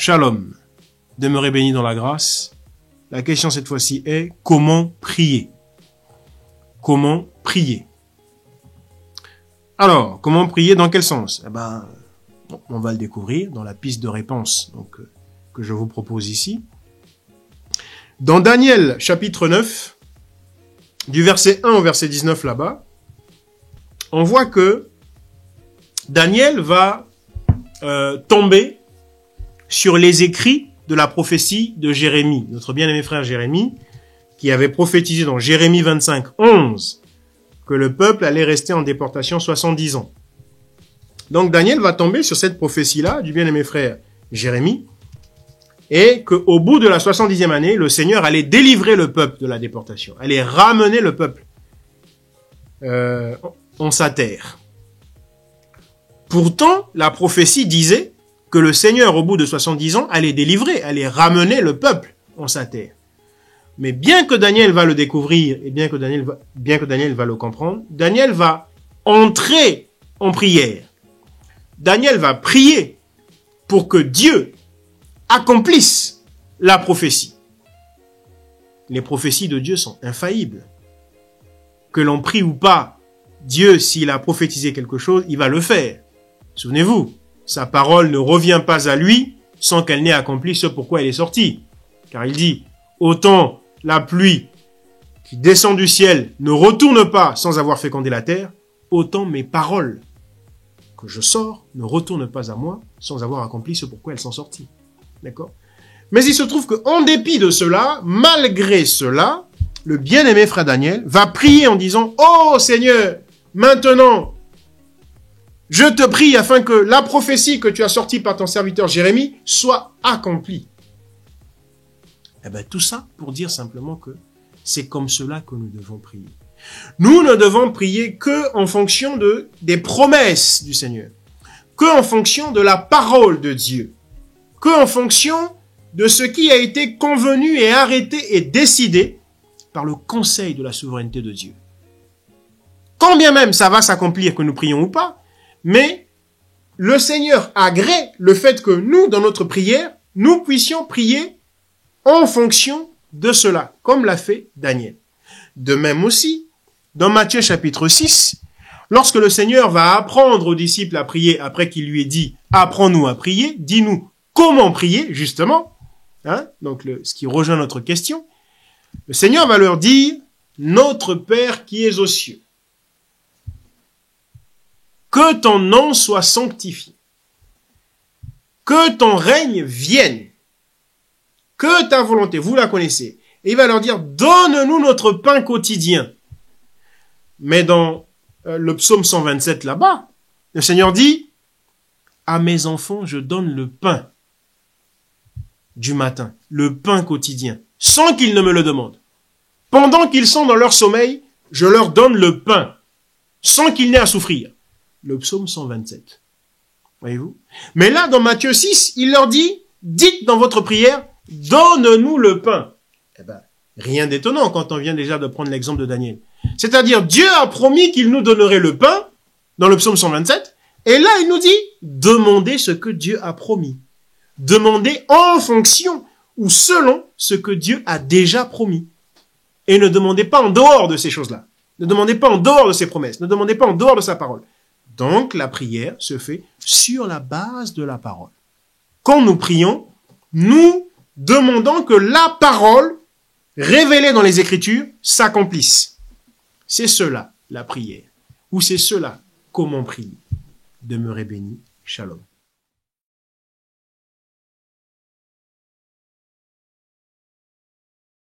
Shalom. Demeurez bénis dans la grâce. La question cette fois-ci est comment prier? Comment prier? Alors, comment prier dans quel sens? On va le découvrir dans la piste de réponse que je vous propose ici. Dans Daniel chapitre 9, du verset 1 au verset 19 là-bas, on voit que Daniel va tomber sur les écrits de la prophétie de Jérémie, notre bien-aimé frère Jérémie, qui avait prophétisé dans Jérémie 25, 11, que le peuple allait rester en déportation 70 ans. Donc Daniel va tomber sur cette prophétie-là du bien-aimé frère Jérémie, et qu'au bout de la 70e année, le Seigneur allait délivrer le peuple de la déportation, allait ramener le peuple en sa terre. Pourtant, la prophétie disait que le Seigneur, au bout de 70 ans, allait délivrer, allait ramener le peuple en sa terre. Mais bien que Daniel va le découvrir, et bien que Daniel va le comprendre, Daniel va entrer en prière. Daniel va prier pour que Dieu accomplisse la prophétie. Les prophéties de Dieu sont infaillibles. Que l'on prie ou pas, Dieu, s'il a prophétisé quelque chose, il va le faire. Souvenez-vous, sa parole ne revient pas à lui sans qu'elle n'ait accompli ce pourquoi elle est sortie. Car il dit, autant la pluie qui descend du ciel ne retourne pas sans avoir fécondé la terre, autant mes paroles que je sors ne retournent pas à moi sans avoir accompli ce pourquoi elles sont sorties. D'accord? Mais il se trouve qu'en dépit de cela, malgré cela, le bien-aimé frère Daniel va prier en disant, oh Seigneur, maintenant, je te prie afin que la prophétie que tu as sortie par ton serviteur Jérémie soit accomplie. Tout ça pour dire simplement que c'est comme cela que nous devons prier. Nous ne devons prier que en fonction des promesses du Seigneur, que en fonction de la parole de Dieu, que en fonction de ce qui a été convenu et arrêté et décidé par le conseil de la souveraineté de Dieu. Quand bien même ça va s'accomplir, que nous prions ou pas, mais le Seigneur agrée le fait que nous, dans notre prière, nous puissions prier en fonction de cela, comme l'a fait Daniel. De même aussi, dans Matthieu chapitre 6, lorsque le Seigneur va apprendre aux disciples à prier, après qu'il lui ait dit « Apprends-nous à prier, dis-nous comment prier », justement, ce qui rejoint notre question, le Seigneur va leur dire « Notre Père qui es aux cieux, que ton nom soit sanctifié, que ton règne vienne, que ta volonté, vous la connaissez. » Et il va leur dire, donne-nous notre pain quotidien. Mais dans le psaume 127 là-bas, le Seigneur dit, à mes enfants, je donne le pain du matin, le pain quotidien, sans qu'ils ne me le demandent. Pendant qu'ils sont dans leur sommeil, je leur donne le pain, sans qu'ils n'aient à souffrir. Le psaume 127. Voyez-vous? Mais là, dans Matthieu 6, il leur dit, dites dans votre prière, donne-nous le pain. Rien d'étonnant quand on vient déjà de prendre l'exemple de Daniel. C'est-à-dire, Dieu a promis qu'il nous donnerait le pain, dans le psaume 127, et là, il nous dit, demandez ce que Dieu a promis. Demandez en fonction ou selon ce que Dieu a déjà promis. Et ne demandez pas en dehors de ces choses-là. Ne demandez pas en dehors de ses promesses. Ne demandez pas en dehors de sa parole. Donc, la prière se fait sur la base de la parole. Quand nous prions, nous demandons que la parole révélée dans les Écritures s'accomplisse. C'est cela, la prière. Ou c'est cela, comment prier. Demeurez bénis. Shalom.